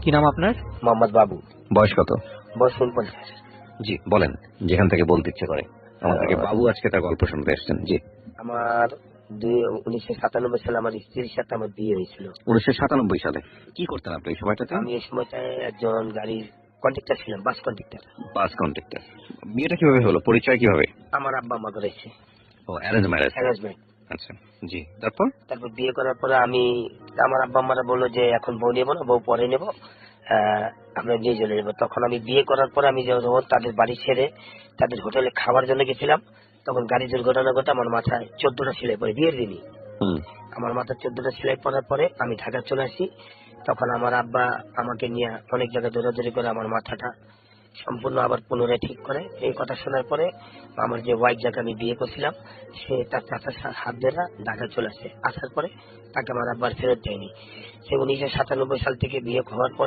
কি নাম আপনার? মোহাম্মদ বাবু। বয়স কত? বয়স 49। জি বলেন, যেখান থেকে বলতে ইচ্ছে করে। আমাদেরকে বাবু আজকে তার গল্প শুনতে এসেছেন। জি। আমার 1997 সালে আমার স্ত্রীর সাথে আমার বিয়ে হয়েছিল। 1997 সালে কি করতেন আপনি এই সময়টাতে? আমি এই সময়টায় একজন গাড়ির কন্ডাক্টর ছিলাম, বাস কন্ডাক্টর। বাস কন্ট্রাক্টর। বিয়েটা কিভাবে হলো? পরিচয় কিভাবে? আমার আব্বা আম্মা করেছে ও, অ্যারেঞ্জ ম্যারেজ। অ্যারেঞ্জমেন্ট। আচ্ছা। জি, তারপর? তারপর বিয়ে করার পরে আমার আব্বা আম্মারা বললো যে এখন বউ নেবো না, বউ পরে নেবো, আমরা নিয়ে চলে যাবো। তখন আমি বিয়ে করার পরে আমি যখন তাদের বাড়ি ছেড়ে তাদের হোটেলে খাওয়ার জন্য গেছিলাম, তখন গাড়ি দুর্ঘটনা ঘটে আমার মাথায় 14টা সেলাই পড়ে বিয়ের দিনই। আমার মাথায় 14টা সেলাই পড়ার পরে আমি ঢাকা চলে আসি। তখন আমার আব্বা আমাকে নিয়ে অনেক জায়গায় দৌড়াদৌড়ি করে আমার মাথাটা সম্পূর্ণ আবার পুনরায় ঠিক করে। এই কথা শোনার পরে আমার যে ওয়াইফ যাকে আমি বিয়ে করছিলাম, সে তার চাচার হাত ধরে ঢাকা চলে আসে। আসার পরে তাকে আমার আব্বার ফেরত দেয়নি। সে 1997 সাল থেকে বিয়ে হওয়ার পর